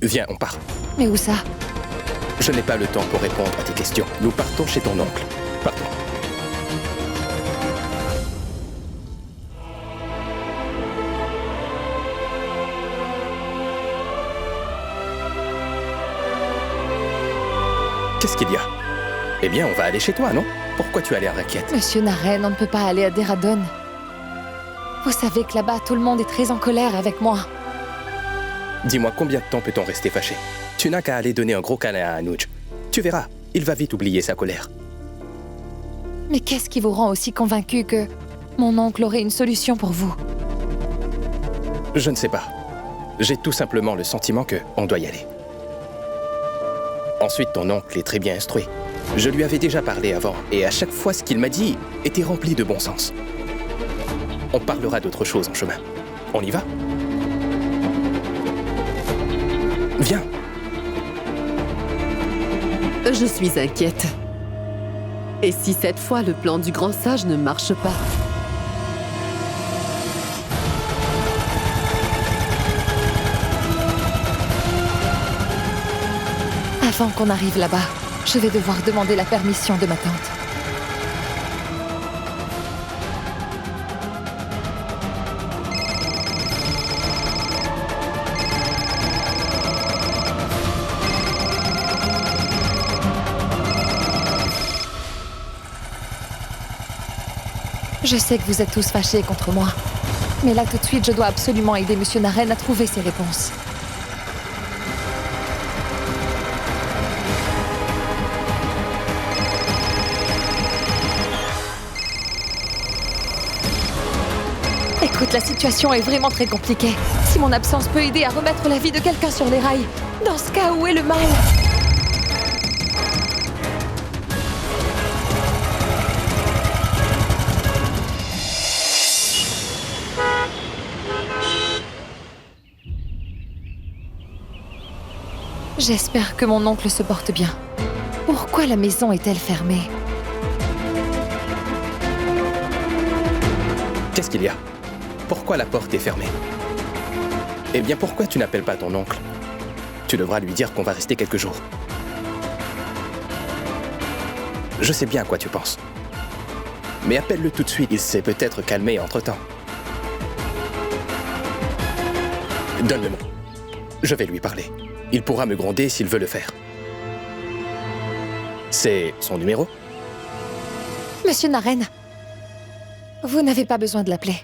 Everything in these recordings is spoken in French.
Viens, on part. Mais où ça? Je n'ai pas le temps pour répondre à tes questions. Nous partons chez ton oncle. Partons. Qu'est-ce qu'il y a? Eh bien, on va aller chez toi, non? Pourquoi tu as l'air inquiète? Monsieur Naren, on ne peut pas aller à Dehradun. Vous savez que là-bas, tout le monde est très en colère avec moi. Dis-moi, combien de temps peut-on rester fâché? Tu n'as qu'à aller donner un gros câlin à Anuj. Tu verras, il va vite oublier sa colère. Mais qu'est-ce qui vous rend aussi convaincu que mon oncle aurait une solution pour vous? Je ne sais pas. J'ai tout simplement le sentiment qu'on doit y aller. Ensuite, ton oncle est très bien instruit. Je lui avais déjà parlé avant, et à chaque fois, ce qu'il m'a dit était rempli de bon sens. On parlera d'autre chose en chemin. On y va? Viens. Je suis inquiète. Et si cette fois le plan du grand sage ne marche pas? Avant qu'on arrive là-bas, je vais devoir demander la permission de ma tante. Je sais que vous êtes tous fâchés contre moi. Mais là, tout de suite, je dois absolument aider Monsieur Naren à trouver ses réponses. Écoute, la situation est vraiment très compliquée. Si mon absence peut aider à remettre la vie de quelqu'un sur les rails, dans ce cas, où est le mal? J'espère que mon oncle se porte bien. Pourquoi la maison est-elle fermée? Qu'est-ce qu'il y a? Pourquoi la porte est fermée? Eh bien, pourquoi tu n'appelles pas ton oncle? Tu devras lui dire qu'on va rester quelques jours. Je sais bien à quoi tu penses. Mais appelle-le tout de suite, il s'est peut-être calmé entre-temps. Donne-le-moi. Je vais lui parler. Il pourra me gronder s'il veut le faire. C'est son numéro? Monsieur Naren, vous n'avez pas besoin de l'appeler.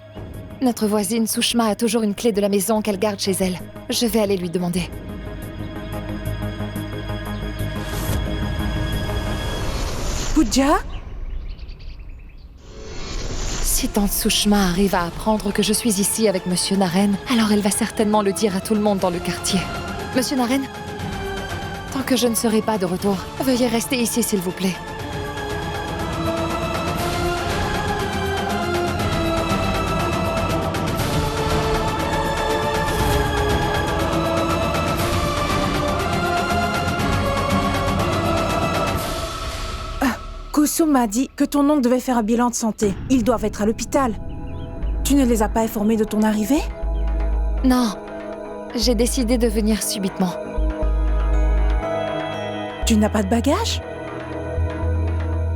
Notre voisine Sushma a toujours une clé de la maison qu'elle garde chez elle. Je vais aller lui demander. Pooja? Si tante Sushma arrive à apprendre que je suis ici avec Monsieur Naren, alors elle va certainement le dire à tout le monde dans le quartier. Monsieur Naren, tant que je ne serai pas de retour, veuillez rester ici, s'il vous plaît. Kusum m'a dit que ton oncle devait faire un bilan de santé. Ils doivent être à l'hôpital. Tu ne les as pas informés de ton arrivée? Non, j'ai décidé de venir subitement. Tu n'as pas de bagages?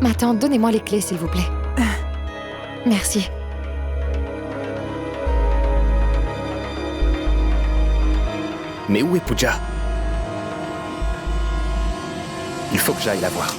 Ma tante, donnez-moi les clés, s'il vous plaît. Merci. Mais où est Pooja? Il faut que j'aille la voir.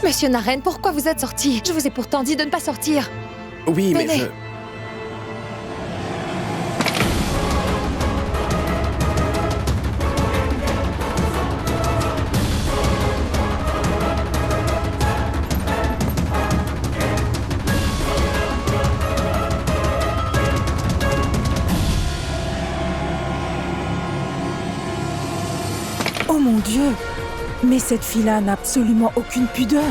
Monsieur Naren, pourquoi vous êtes sorti? Je vous ai pourtant dit de ne pas sortir. Oui, mais Venez. Oh mon Dieu! Mais cette fille-là n'a absolument aucune pudeur.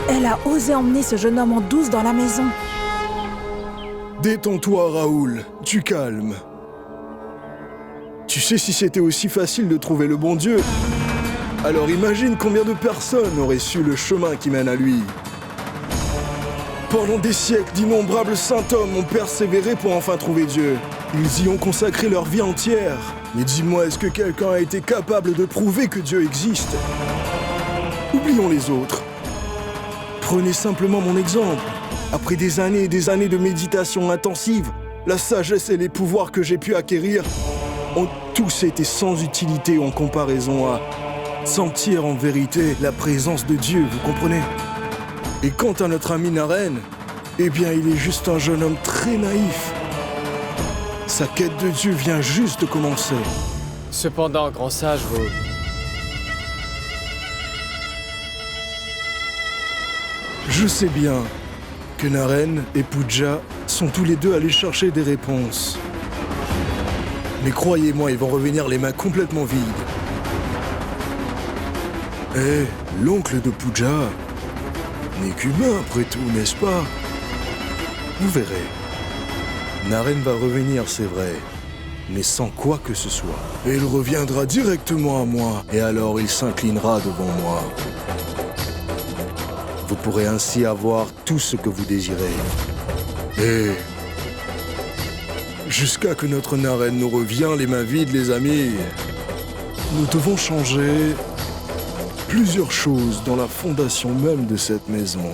Elle a osé emmener ce jeune homme en douce dans la maison. Détends-toi, Raoul. Tu calmes. Tu sais, si c'était aussi facile de trouver le bon Dieu, alors imagine combien de personnes auraient su le chemin qui mène à lui. Pendant des siècles, d'innombrables saints hommes ont persévéré pour enfin trouver Dieu. Ils y ont consacré leur vie entière. Mais dis-moi, est-ce que quelqu'un a été capable de prouver que Dieu existe? Oublions les autres. Prenez simplement mon exemple. Après des années et des années de méditation intensive, la sagesse et les pouvoirs que j'ai pu acquérir ont tous été sans utilité en comparaison à sentir en vérité la présence de Dieu, vous comprenez? Et quant à notre ami Naren, eh bien il est juste un jeune homme très naïf. Sa quête de Dieu vient juste de commencer. Cependant, grand sage, vous... Je sais bien que Naren et Pooja sont tous les deux allés chercher des réponses. Mais croyez-moi, ils vont revenir les mains complètement vides. Eh, l'oncle de Pooja n'est qu'humain après tout, n'est-ce pas? Vous verrez. Naren va revenir, c'est vrai, mais sans quoi que ce soit. Et il reviendra directement à moi, et alors il s'inclinera devant moi. Vous pourrez ainsi avoir tout ce que vous désirez. Et jusqu'à que notre Naren nous revienne les mains vides, les amis, nous devons changer plusieurs choses dans la fondation même de cette maison.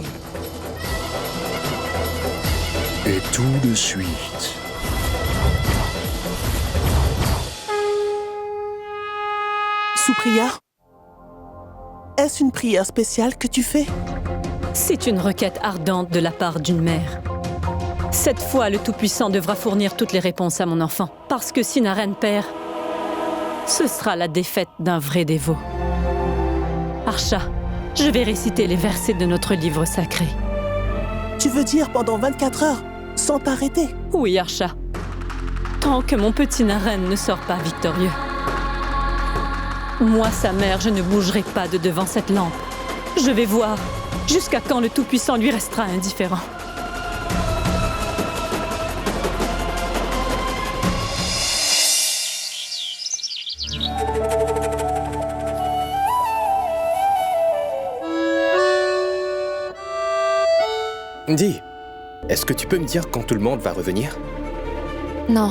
Et tout de suite. Supriya, est-ce une prière spéciale que tu fais? C'est une requête ardente de la part d'une mère. Cette fois, le Tout-Puissant devra fournir toutes les réponses à mon enfant. Parce que si Naren perd, ce sera la défaite d'un vrai dévot. Archa, je vais réciter les versets de notre livre sacré. Tu veux dire pendant 24 heures, sans t'arrêter? Oui, Archa. Tant que mon petit Naren ne sort pas victorieux. Moi, sa mère, je ne bougerai pas de devant cette lampe. Je vais voir jusqu'à quand le Tout-Puissant lui restera indifférent. Dis, est-ce que tu peux me dire quand tout le monde va revenir? Non,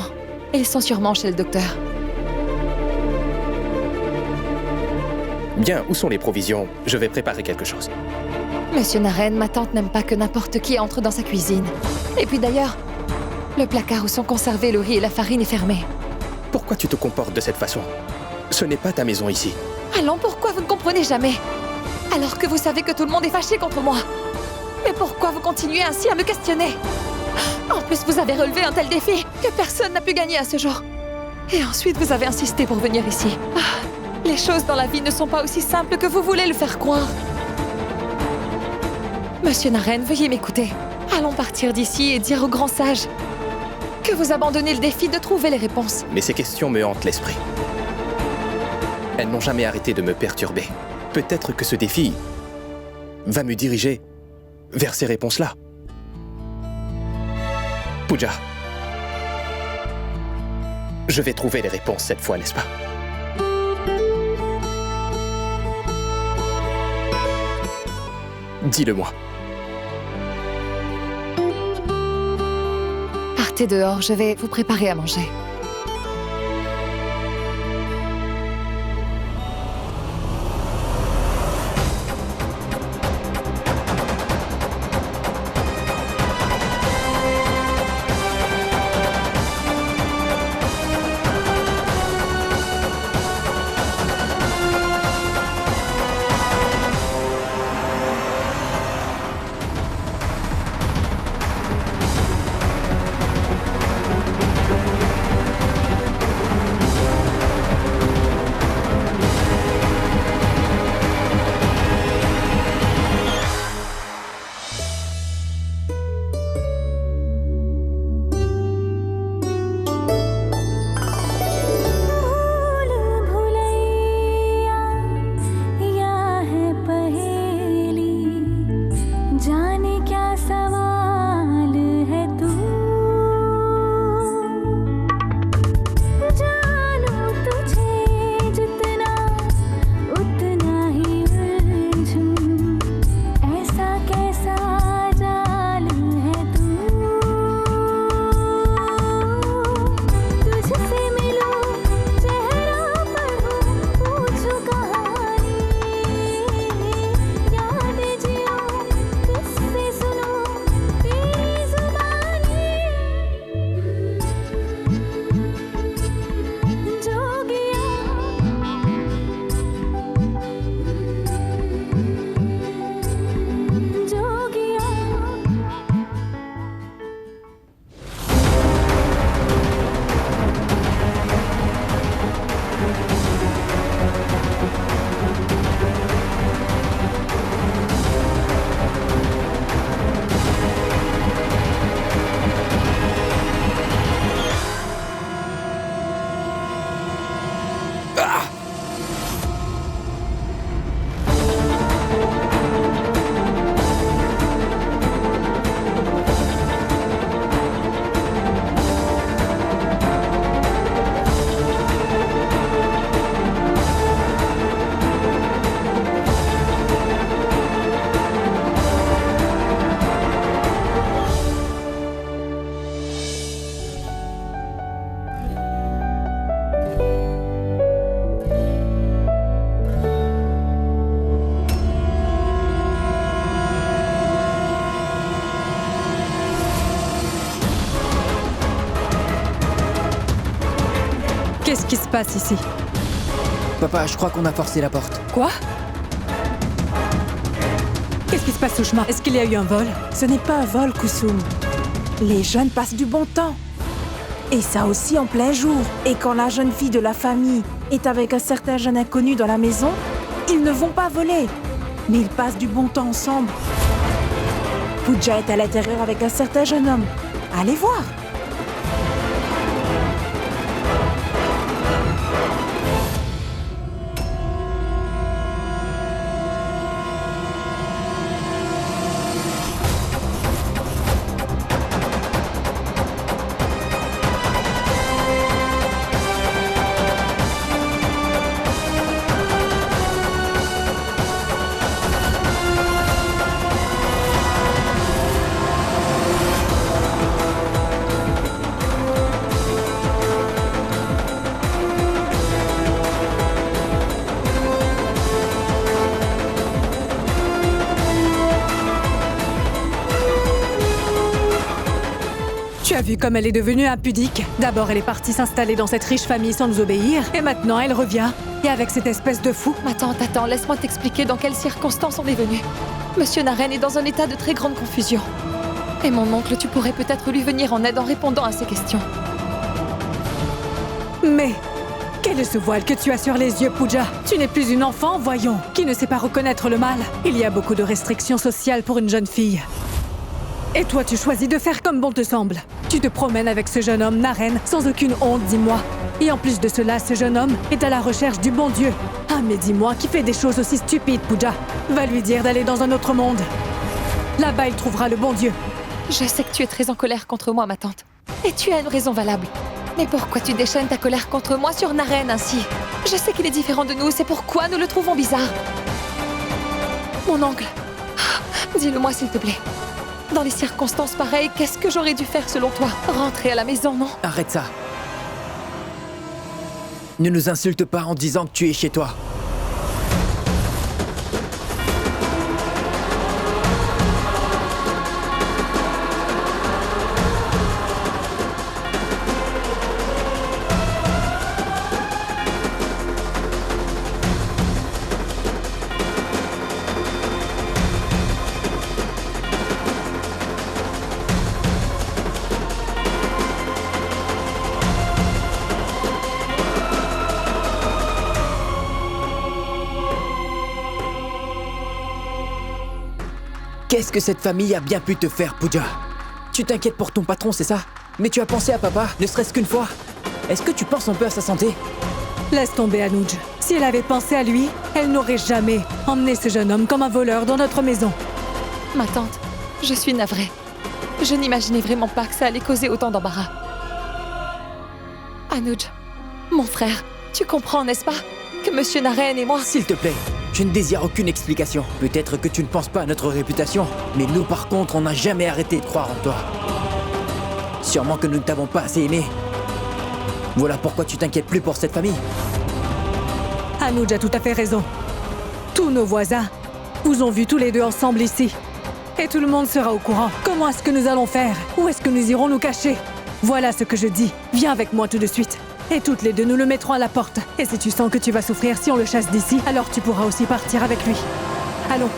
ils sont sûrement chez le docteur. Bien, où sont les provisions? Je vais préparer quelque chose. Monsieur Naren, ma tante n'aime pas que n'importe qui entre dans sa cuisine. Et puis d'ailleurs, le placard où sont conservés le riz et la farine est fermé. Pourquoi tu te comportes de cette façon? Ce n'est pas ta maison ici. Allons, pourquoi vous ne comprenez jamais? Alors que vous savez que tout le monde est fâché contre moi. Mais pourquoi vous continuez ainsi à me questionner? En plus, vous avez relevé un tel défi que personne n'a pu gagner à ce jour. Et ensuite, vous avez insisté pour venir ici. Les choses dans la vie ne sont pas aussi simples que vous voulez le faire croire. Monsieur Naren, veuillez m'écouter. Allons partir d'ici et dire au grand sage que vous abandonnez le défi de trouver les réponses. Mais ces questions me hantent l'esprit. Elles n'ont jamais arrêté de me perturber. Peut-être que ce défi va me diriger vers ces réponses-là. Pooja, je vais trouver les réponses cette fois, n'est-ce pas? Dis-le-moi. Partez dehors, je vais vous préparer à manger. qui se passe ici? Papa, je crois qu'on a forcé la porte. Quoi? Qu'est-ce qui se passe, Sushma? Est-ce qu'il y a eu un vol? Ce n'est pas un vol, Kusum. Les jeunes passent du bon temps. Et ça aussi en plein jour. Et quand la jeune fille de la famille est avec un certain jeune inconnu dans la maison, ils ne vont pas voler. Mais ils passent du bon temps ensemble. Pooja est à l'intérieur avec un certain jeune homme. Allez voir. Tu as vu comme elle est devenue impudique? D'abord, elle est partie s'installer dans cette riche famille sans nous obéir, et maintenant, elle revient. Et avec cette espèce de fou. Ma tante, attends, laisse-moi t'expliquer dans quelles circonstances on est venu. Monsieur Naren est dans un état de très grande confusion. Et mon oncle, tu pourrais peut-être lui venir en aide en répondant à ses questions. Mais quel est ce voile que tu as sur les yeux, Pooja? Tu n'es plus une enfant, voyons, qui ne sait pas reconnaître le mal. Il y a beaucoup de restrictions sociales pour une jeune fille. Et toi, tu choisis de faire comme bon te semble. Tu te promènes avec ce jeune homme, Naren, sans aucune honte, dis-moi. Et en plus de cela, ce jeune homme est à la recherche du bon Dieu. Ah, mais dis-moi, qui fait des choses aussi stupides, Pooja? Va lui dire d'aller dans un autre monde. Là-bas, il trouvera le bon Dieu. Je sais que tu es très en colère contre moi, ma tante. Et tu as une raison valable. Mais pourquoi tu déchaînes ta colère contre moi sur Naren ainsi? Je sais qu'il est différent de nous, c'est pourquoi nous le trouvons bizarre. Mon oncle, dis-le-moi s'il te plaît. Dans les circonstances pareilles, qu'est-ce que j'aurais dû faire selon toi? Rentrer à la maison, non? Arrête ça. Ne nous insulte pas en disant que tu es chez toi. Qu'est-ce que cette famille a bien pu te faire, Pooja? Tu t'inquiètes pour ton patron, c'est ça? Mais tu as pensé à papa, ne serait-ce qu'une fois? Est-ce que tu penses un peu à sa santé? Laisse tomber Anuj. Si elle avait pensé à lui, elle n'aurait jamais emmené ce jeune homme comme un voleur dans notre maison. Ma tante, je suis navrée. Je n'imaginais vraiment pas que ça allait causer autant d'embarras. Anuj, mon frère, tu comprends, n'est-ce pas? Que Monsieur Naren et moi... S'il te plaît, je ne désire aucune explication. Peut-être que tu ne penses pas à notre réputation, mais nous par contre, on n'a jamais arrêté de croire en toi. Sûrement que nous ne t'avons pas assez aimé. Voilà pourquoi tu t'inquiètes plus pour cette famille. Anuj a tout à fait raison. Tous nos voisins vous ont vus tous les deux ensemble ici. Et tout le monde sera au courant. Comment est-ce que nous allons faire? Où est-ce que nous irons nous cacher? Voilà ce que je dis. Viens avec moi tout de suite. Et toutes les deux, nous le mettrons à la porte. Et si tu sens que tu vas souffrir si on le chasse d'ici, alors tu pourras aussi partir avec lui. Allons.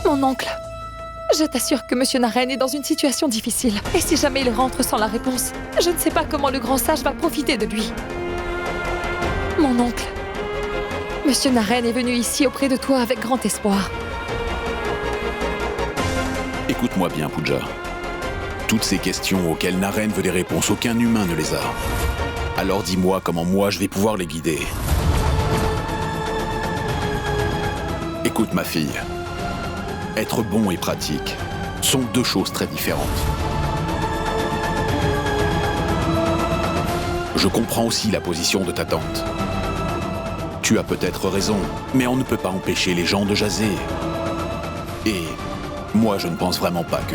Mon oncle, je t'assure que Monsieur Naren est dans une situation difficile. Et si jamais il rentre sans la réponse, je ne sais pas comment le grand sage va profiter de lui. Mon oncle, Monsieur Naren est venu ici auprès de toi avec grand espoir. Écoute-moi bien, Pooja. Toutes ces questions auxquelles Naren veut des réponses, aucun humain ne les a. Alors dis-moi comment moi je vais pouvoir les guider. Écoute ma fille. Être bon et pratique sont deux choses très différentes. Je comprends aussi la position de ta tante. Tu as peut-être raison, mais on ne peut pas empêcher les gens de jaser. Et moi, je ne pense vraiment pas que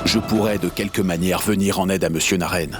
je pourrais de quelque manière venir en aide à Monsieur Naren.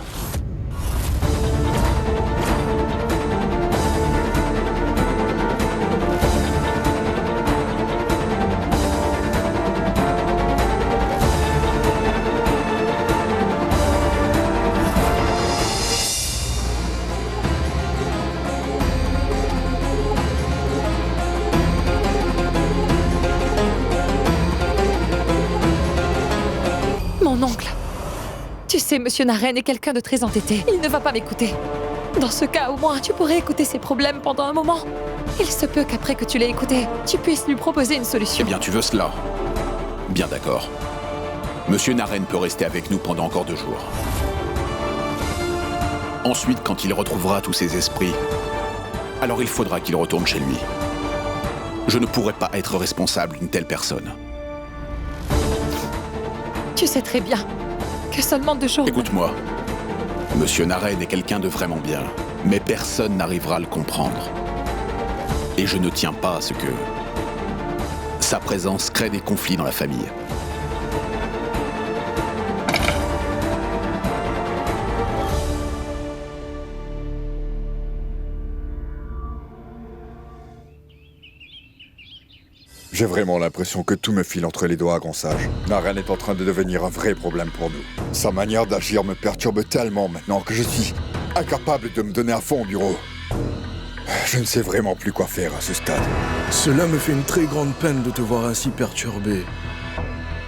Tu sais, Monsieur Naren est quelqu'un de très entêté. Il ne va pas m'écouter. Dans ce cas, au moins, tu pourrais écouter ses problèmes pendant un moment. Il se peut qu'après que tu l'aies écouté, tu puisses lui proposer une solution. Eh bien, tu veux cela? Bien d'accord. Monsieur Naren peut rester avec nous pendant encore 2 jours. Ensuite, quand il retrouvera tous ses esprits, alors il faudra qu'il retourne chez lui. Je ne pourrais pas être responsable d'une telle personne. Tu sais très bien que seulement 2 jours... Écoute-moi. Monsieur Naren est quelqu'un de vraiment bien, mais personne n'arrivera à le comprendre. Et je ne tiens pas à ce que sa présence crée des conflits dans la famille. J'ai vraiment l'impression que tout me file entre les doigts, grand sage. Naren est en train de devenir un vrai problème pour nous. Sa manière d'agir me perturbe tellement maintenant que je suis incapable de me donner à fond au bureau. Je ne sais vraiment plus quoi faire à ce stade. Cela me fait une très grande peine de te voir ainsi perturbé.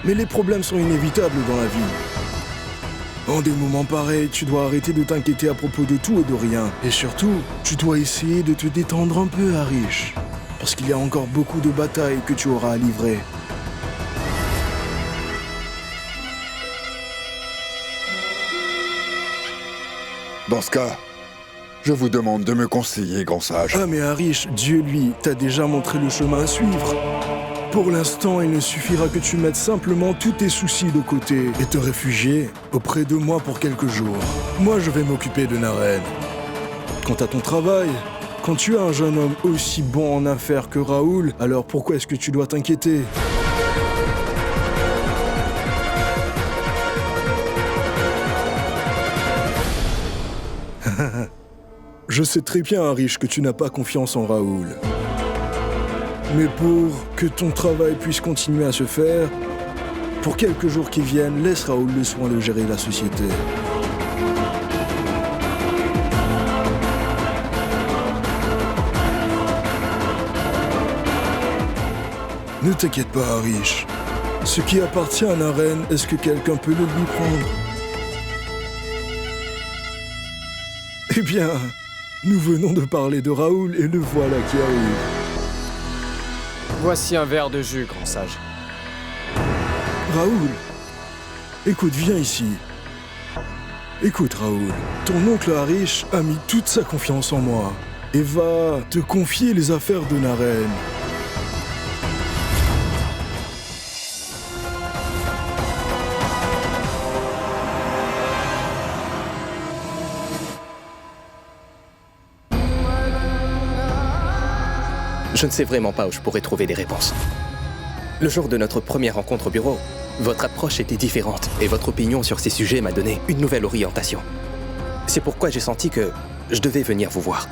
Mais les problèmes sont inévitables dans la vie. En des moments pareils, tu dois arrêter de t'inquiéter à propos de tout et de rien. Et surtout, tu dois essayer de te détendre un peu, Harish. Parce qu'il y a encore beaucoup de batailles que tu auras à livrer. Dans ce cas, je vous demande de me conseiller, grand sage. Ah mais Harish, Dieu lui, t'a déjà montré le chemin à suivre. Pour l'instant, il ne suffira que tu mettes simplement tous tes soucis de côté et te réfugier auprès de moi pour quelques jours. Moi, je vais m'occuper de Naren. Quant à ton travail, quand tu as un jeune homme aussi bon en affaires que Raoul, alors pourquoi est-ce que tu dois t'inquiéter ? Je sais très bien, Harish, que tu n'as pas confiance en Raoul. Mais pour que ton travail puisse continuer à se faire, pour quelques jours qui viennent, laisse Raoul le soin de gérer la société. Ne t'inquiète pas, Harish. Ce qui appartient à Naren, est-ce que quelqu'un peut le lui prendre ? Eh bien, nous venons de parler de Raoul et le voilà qui arrive. Voici un verre de jus, grand sage. Raoul, écoute, viens ici. Écoute, Raoul, ton oncle Harish a mis toute sa confiance en moi et va te confier les affaires de Naren. Je ne sais vraiment pas où je pourrais trouver des réponses. Le jour de notre première rencontre au bureau, votre approche était différente et votre opinion sur ces sujets m'a donné une nouvelle orientation. C'est pourquoi j'ai senti que je devais venir vous voir.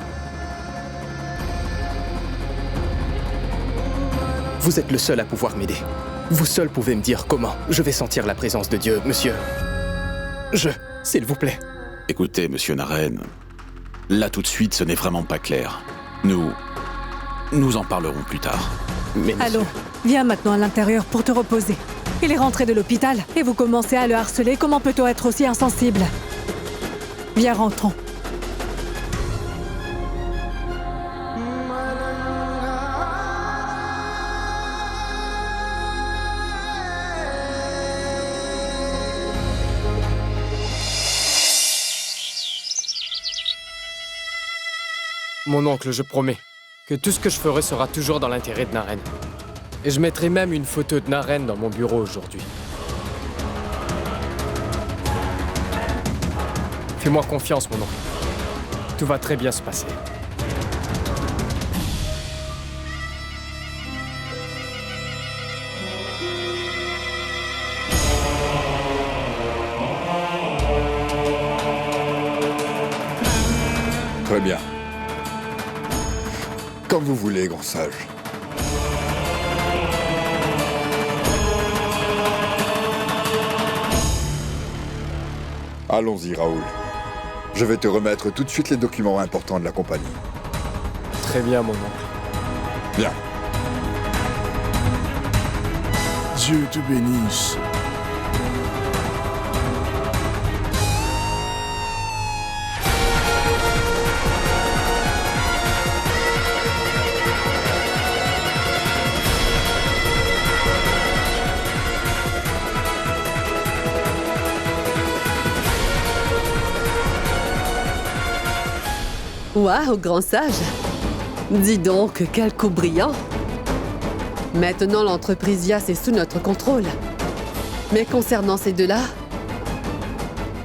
Vous êtes le seul à pouvoir m'aider. Vous seul pouvez me dire comment je vais sentir la présence de Dieu, monsieur. S'il vous plaît. Écoutez, monsieur Naren, là tout de suite, ce n'est vraiment pas clair. Nous en parlerons plus tard. Mais monsieur... Allô, viens maintenant à l'intérieur pour te reposer. Il est rentré de l'hôpital et vous commencez à le harceler. Comment peut-on être aussi insensible? Viens, rentrons. Mon oncle, je promets que tout ce que je ferai sera toujours dans l'intérêt de Naren. Et je mettrai même une photo de Naren dans mon bureau aujourd'hui. Fais-moi confiance, mon oncle. Tout va très bien se passer. Très bien. Comme vous voulez, grand sage. Allons-y, Raoul. Je vais te remettre tout de suite les documents importants de la compagnie. Très bien, mon oncle. Bien. Dieu te bénisse. Waouh, grand sage! Dis donc, quel coup brillant! Maintenant, l'entreprise Yas est sous notre contrôle. Mais concernant ces deux-là,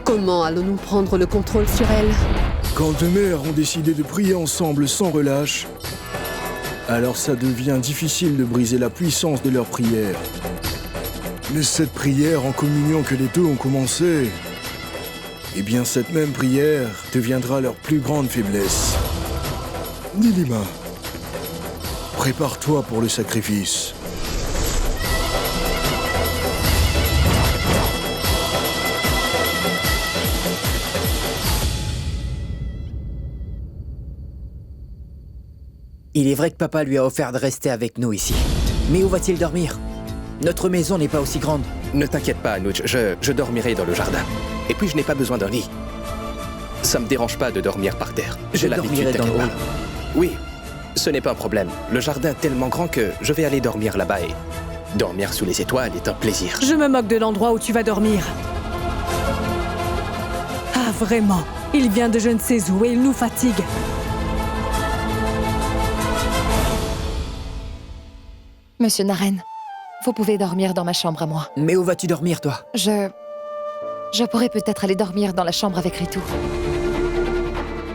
comment allons-nous prendre le contrôle sur elle? Quand deux mères ont décidé de prier ensemble sans relâche, alors ça devient difficile de briser la puissance de leur prière. Mais cette prière en communion que les deux ont commencé, eh bien cette même prière deviendra leur plus grande faiblesse. Nilima, prépare-toi pour le sacrifice. Il est vrai que papa lui a offert de rester avec nous ici. Mais où va-t-il dormir? Notre maison n'est pas aussi grande. Ne t'inquiète pas, Anouch, je dormirai dans le jardin. Et puis je n'ai pas besoin d'un lit. Ça me dérange pas de dormir par terre. J'ai l'habitude, dans le t'inquiète hall. pas. Oui, ce n'est pas un problème. Le jardin est tellement grand que je vais aller dormir là-bas et dormir sous les étoiles est un plaisir. Je me moque de l'endroit où tu vas dormir. Ah, vraiment. Il vient de je ne sais où et il nous fatigue. Monsieur Naren, vous pouvez dormir dans ma chambre à moi. Mais où vas-tu dormir, toi? Je pourrais peut-être aller dormir dans la chambre avec Ritu.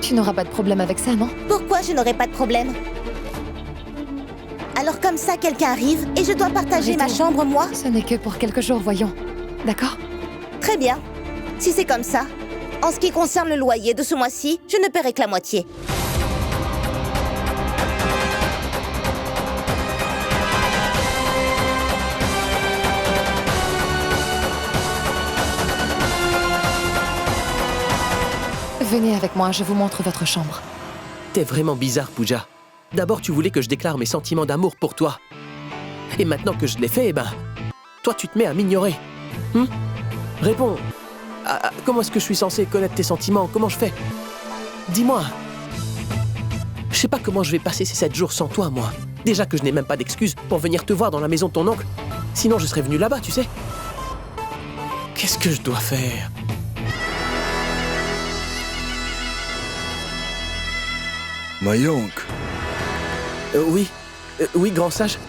Tu n'auras pas de problème avec ça, non? Pourquoi je n'aurais pas de problème? Alors comme ça, quelqu'un arrive et je dois partager ma chambre, moi? Ce n'est que pour quelques jours, voyons. D'accord? Très bien. Si c'est comme ça. En ce qui concerne le loyer de ce mois-ci, je ne paierai que la moitié. Venez avec moi, je vous montre votre chambre. T'es vraiment bizarre, Pooja. D'abord, tu voulais que je déclare mes sentiments d'amour pour toi. Et maintenant que je l'ai fait, toi, tu te mets à m'ignorer. Réponds. Comment est-ce que je suis censé connaître tes sentiments? Comment je fais? Dis-moi. Je sais pas comment je vais passer ces 7 jours sans toi, moi. Déjà que je n'ai même pas d'excuse pour venir te voir dans la maison de ton oncle. Sinon, je serais venu là-bas, tu sais. Qu'est-ce que je dois faire? Mayank. Oui, grand sage.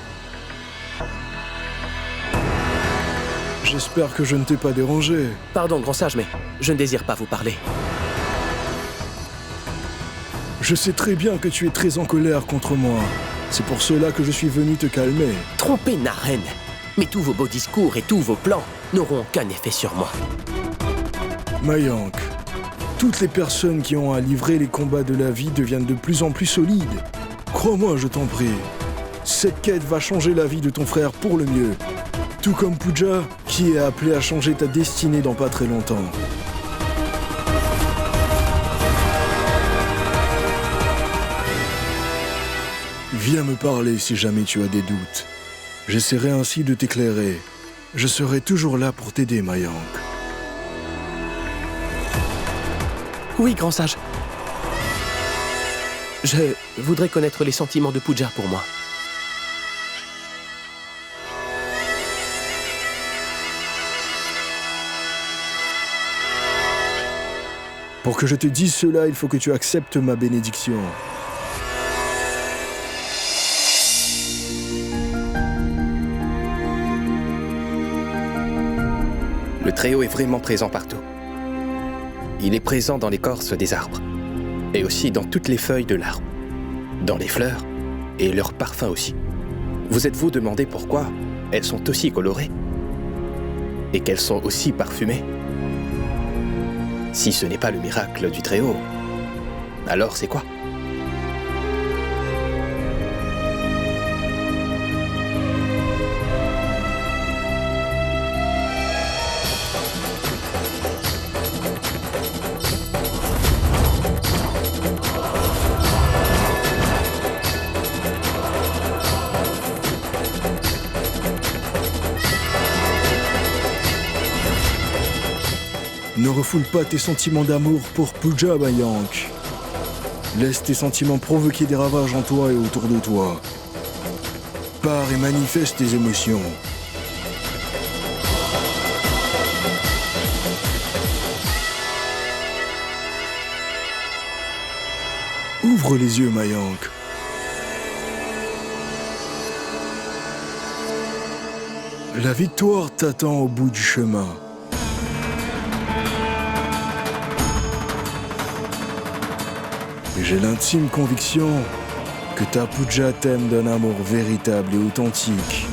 J'espère que je ne t'ai pas dérangé. Pardon, grand sage, mais je ne désire pas vous parler. Je sais très bien que tu es très en colère contre moi. C'est pour cela que je suis venu te calmer. Trompez Naren. Mais tous vos beaux discours et tous vos plans n'auront aucun effet sur moi. Mayank, toutes les personnes qui ont à livrer les combats de la vie deviennent de plus en plus solides. Crois-moi, je t'en prie. Cette quête va changer la vie de ton frère pour le mieux. Tout comme Pooja, qui est appelé à changer ta destinée dans pas très longtemps. Viens me parler si jamais tu as des doutes. J'essaierai ainsi de t'éclairer. Je serai toujours là pour t'aider, Mayank. Oui, grand sage. Je voudrais connaître les sentiments de Pooja pour moi. Pour que je te dise cela, il faut que tu acceptes ma bénédiction. Le Tréau est vraiment présent partout. Il est présent dans l'écorce des arbres, et aussi dans toutes les feuilles de l'arbre, dans les fleurs, et leurs parfums aussi. Vous êtes-vous demandé pourquoi elles sont aussi colorées et qu'elles sont aussi parfumées? Si ce n'est pas le miracle du Très-Haut, alors c'est quoi? Ne refoule pas tes sentiments d'amour pour Pooja, Mayank. Laisse tes sentiments provoquer des ravages en toi et autour de toi. Pars et manifeste tes émotions. Où Ouvre les yeux, Mayank. La victoire t'attend au bout du chemin. Et j'ai l'intime conviction que ta Pooja t'aime d'un amour véritable et authentique.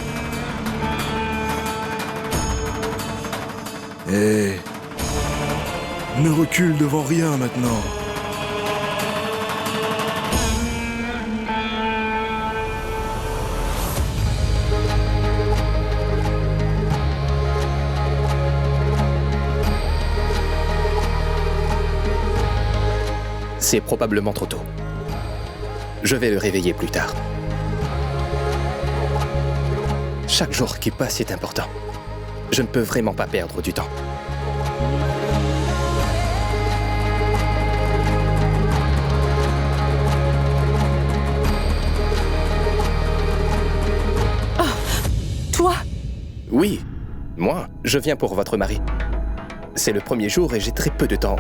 Et ne recule devant rien maintenant. C'est probablement trop tôt. Je vais le réveiller plus tard. Chaque jour qui passe est important. Je ne peux vraiment pas perdre du temps. Toi? Oui, moi, je viens pour votre mari. C'est le premier jour et j'ai très peu de temps.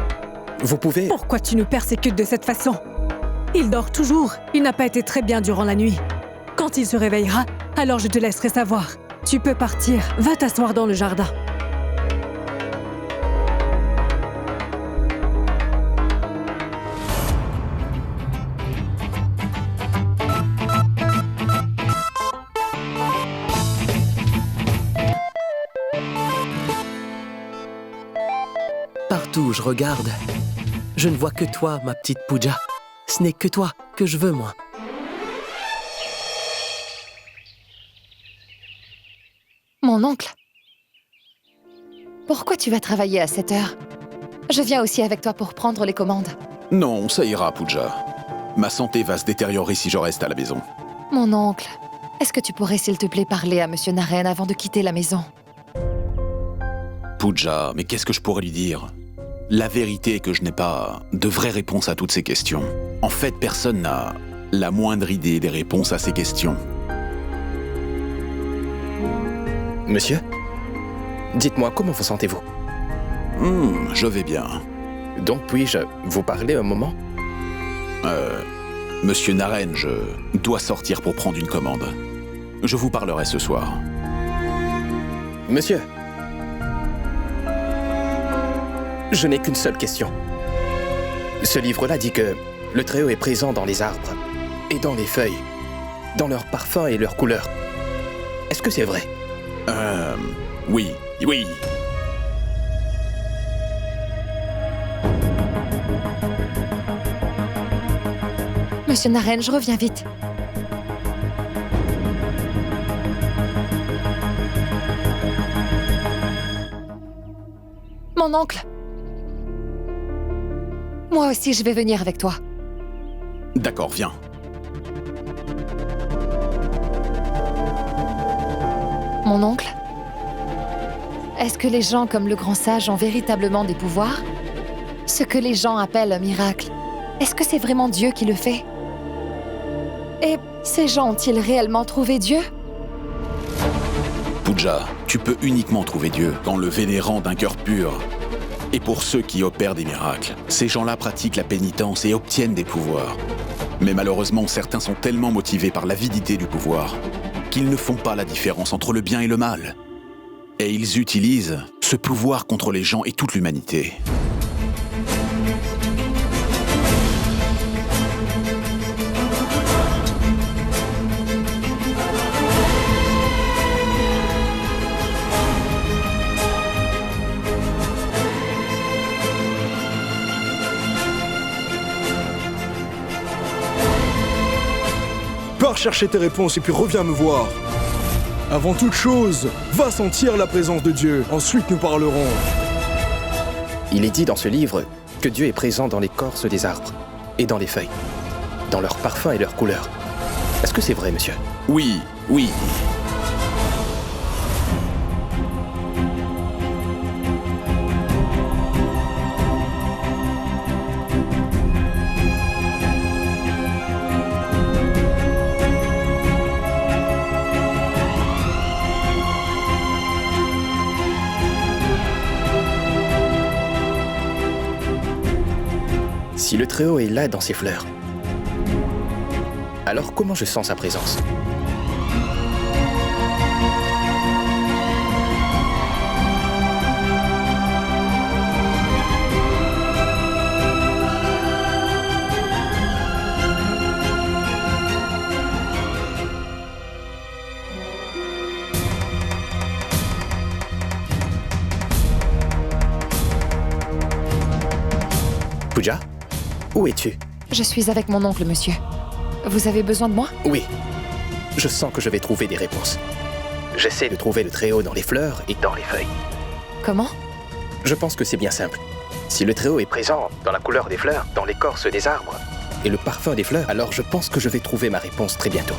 Vous pouvez... Pourquoi tu nous persécutes de cette façon? Il dort toujours. Il n'a pas été très bien durant la nuit. Quand il se réveillera, alors je te laisserai savoir. Tu peux partir. Va t'asseoir dans le jardin. Partout où je regarde, je ne vois que toi, ma petite Pooja. Ce n'est que toi que je veux, moi. Mon oncle? Pourquoi tu vas travailler à cette heure? Je viens aussi avec toi pour prendre les commandes. Non, ça ira, Pooja. Ma santé va se détériorer si je reste à la maison. Mon oncle, est-ce que tu pourrais s'il te plaît parler à Monsieur Naren avant de quitter la maison? Pooja, mais qu'est-ce que je pourrais lui dire? La vérité est que je n'ai pas de vraies réponses à toutes ces questions. En fait, personne n'a la moindre idée des réponses à ces questions. Monsieur, dites-moi, comment vous sentez-vous? Je vais bien. Donc puis-je vous parler un moment? Monsieur Naren, je dois sortir pour prendre une commande. Je vous parlerai ce soir. Monsieur, je n'ai qu'une seule question. Ce livre-là dit que le Très-Haut est présent dans les arbres et dans les feuilles, dans leurs parfums et leurs couleurs. Est-ce que c'est vrai? Oui. Monsieur Naren, je reviens vite. Mon oncle! Moi aussi, je vais venir avec toi. D'accord, viens. Mon oncle? Est-ce que les gens comme le grand sage ont véritablement des pouvoirs? Ce que les gens appellent un miracle, est-ce que c'est vraiment Dieu qui le fait? Et ces gens ont-ils réellement trouvé Dieu? Pooja, tu peux uniquement trouver Dieu en le vénérant d'un cœur pur. Et pour ceux qui opèrent des miracles, ces gens-là pratiquent la pénitence et obtiennent des pouvoirs. Mais malheureusement, certains sont tellement motivés par l'avidité du pouvoir qu'ils ne font pas la différence entre le bien et le mal. Et ils utilisent ce pouvoir contre les gens et toute l'humanité. Pars chercher tes réponses et puis reviens me voir. Avant toute chose, va sentir la présence de Dieu. Ensuite, nous parlerons. Il est dit dans ce livre que Dieu est présent dans l'écorce des arbres et dans les feuilles, dans leurs parfums et leurs couleurs. Est-ce que c'est vrai, monsieur? Oui. Si le Très-Haut est là dans ses fleurs, Alors comment je sens sa présence? Pooja, où es-tu? Je suis avec mon oncle, monsieur. Vous avez besoin de moi? Oui. Je sens que je vais trouver des réponses. J'essaie de trouver le Très-Haut dans les fleurs et dans les feuilles. Comment? Je pense que c'est bien simple. Si le Très-Haut est présent dans la couleur des fleurs, dans l'écorce des arbres et le parfum des fleurs, alors je pense que je vais trouver ma réponse très bientôt.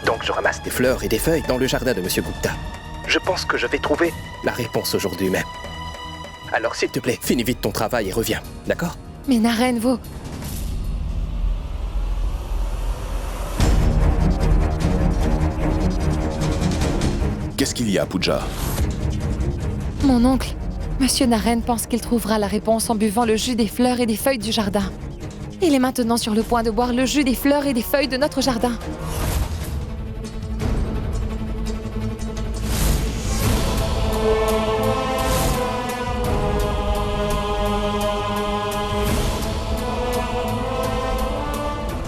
Donc je ramasse des fleurs et des feuilles dans le jardin de Monsieur Gupta. Je pense que je vais trouver la réponse aujourd'hui même. Alors s'il te plaît, finis vite ton travail et reviens, d'accord? Mais Naren, vous... Qu'est-ce qu'il y a, Pooja? Mon oncle, Monsieur Naren pense qu'il trouvera la réponse en buvant le jus des fleurs et des feuilles du jardin. Il est maintenant sur le point de boire le jus des fleurs et des feuilles de notre jardin.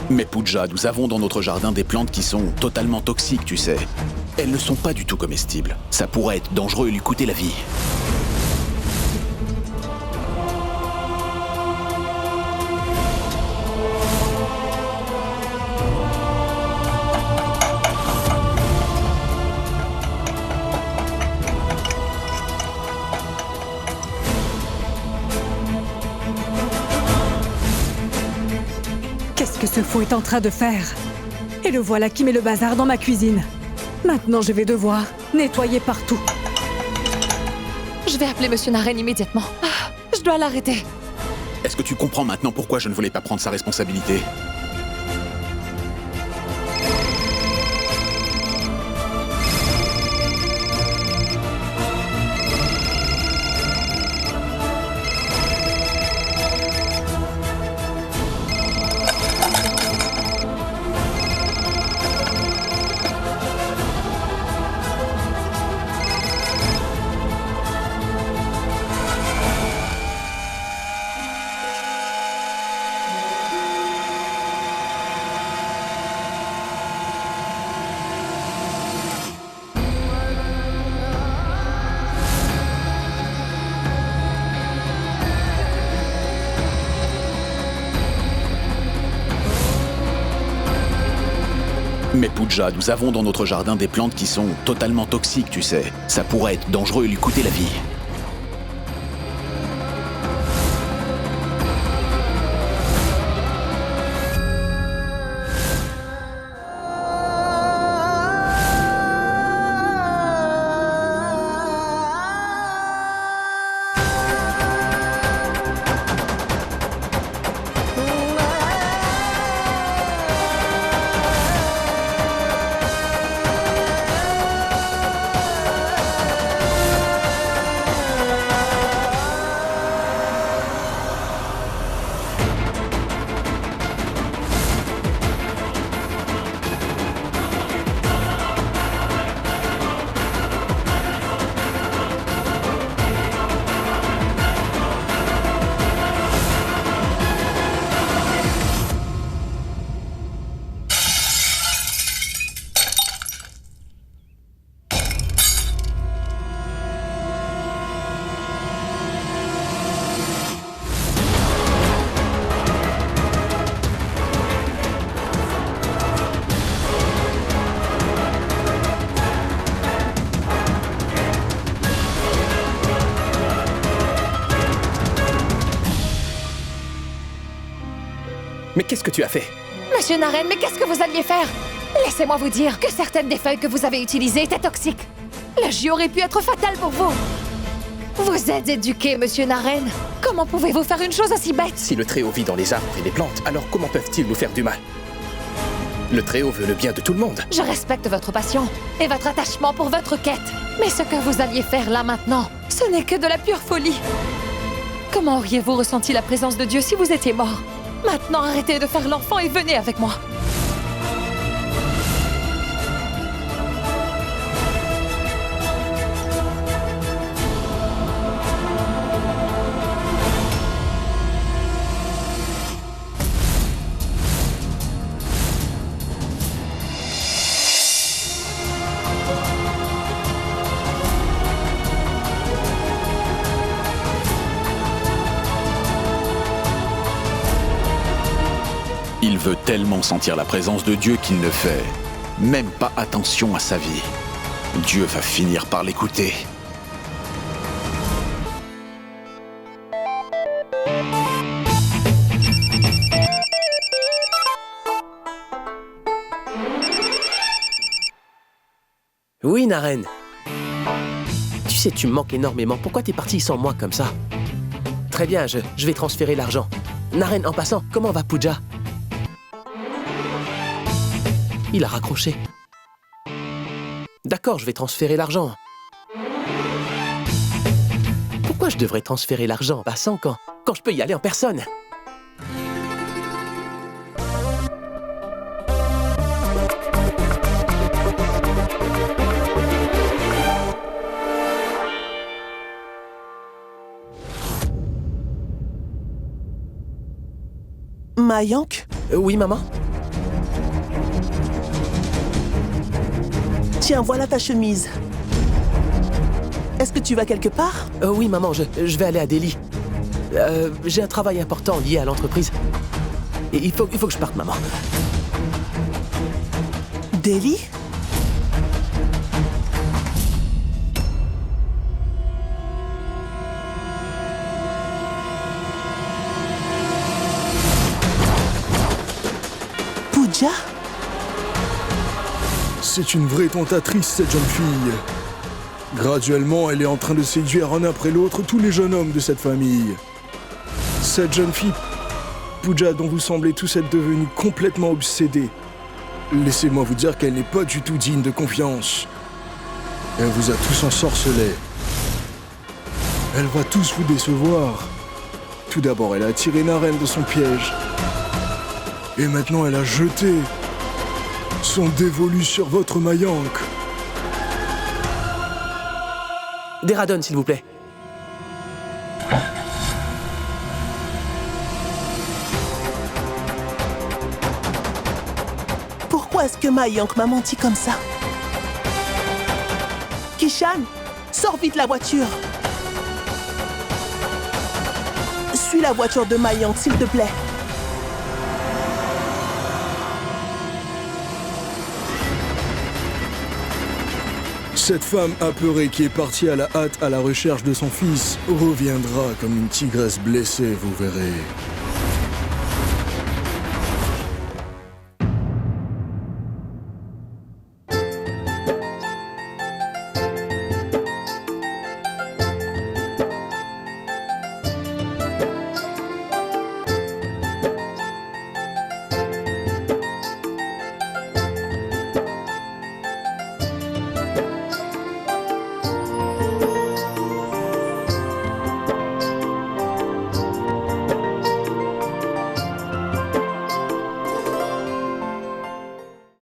Mais Pooja, nous avons dans notre jardin des plantes qui sont totalement toxiques, tu sais. Elles ne sont pas du tout comestibles. Ça pourrait être dangereux et lui coûter la vie. Qu'est-ce que ce fou est en train de faire? Et le voilà qui met le bazar dans ma cuisine. Maintenant, je vais devoir nettoyer partout. Je vais appeler Monsieur Naren immédiatement. Ah, je dois l'arrêter. Est-ce que tu comprends maintenant pourquoi je ne voulais pas prendre sa responsabilité? Mais Pooja, nous avons dans notre jardin des plantes qui sont totalement toxiques, tu sais. Ça pourrait être dangereux et lui coûter la vie. Mais qu'est-ce que tu as fait? Monsieur Naren, mais qu'est-ce que vous alliez faire? Laissez-moi vous dire que certaines des feuilles que vous avez utilisées étaient toxiques. Le jus aurait pu être fatal pour vous. Vous êtes éduqué, Monsieur Naren. Comment pouvez-vous faire une chose aussi bête? Si le Très-Haut vit dans les arbres et les plantes, alors comment peuvent-ils nous faire du mal? Le Très-Haut veut le bien de tout le monde. Je respecte votre passion et votre attachement pour votre quête. Mais ce que vous alliez faire là maintenant, ce n'est que de la pure folie. Comment auriez-vous ressenti la présence de Dieu si vous étiez mort? Maintenant, arrêtez de faire l'enfant et venez avec moi. veut tellement sentir la présence de Dieu qu'il ne fait même pas attention à sa vie. Dieu va finir par l'écouter. Oui, Naren. Tu sais, tu me manques énormément. Pourquoi t'es parti sans moi comme ça? Très bien, je vais transférer l'argent. Naren, en passant, comment va Pooja? Il a raccroché. D'accord, je vais transférer l'argent. Pourquoi je devrais transférer l'argent en passant quand je peux y aller en personne? Mayank? Oui, maman? Tiens, voilà ta chemise. Est-ce que tu vas quelque part? Oui, maman, je vais aller à Delhi. J'ai un travail important lié à l'entreprise. Et il faut que je parte, maman. Delhi? Pooja? C'est une vraie tentatrice, cette jeune fille. Graduellement, elle est en train de séduire un après l'autre tous les jeunes hommes de cette famille. Cette jeune fille, Pooja, dont vous semblez tous être devenus complètement obsédés. Laissez-moi vous dire qu'elle n'est pas du tout digne de confiance. Elle vous a tous ensorcelés. Elle va tous vous décevoir. Tout d'abord, elle a attiré Naren de son piège. Et maintenant, elle a jeté son dévolu sur votre Mayank. Déradon, s'il vous plaît. Pourquoi est-ce que Mayank m'a menti comme ça? Kishan, sors vite la voiture. Suis la voiture de Mayank, s'il te plaît. Cette femme apeurée qui est partie à la hâte à la recherche de son fils reviendra comme une tigresse blessée, vous verrez.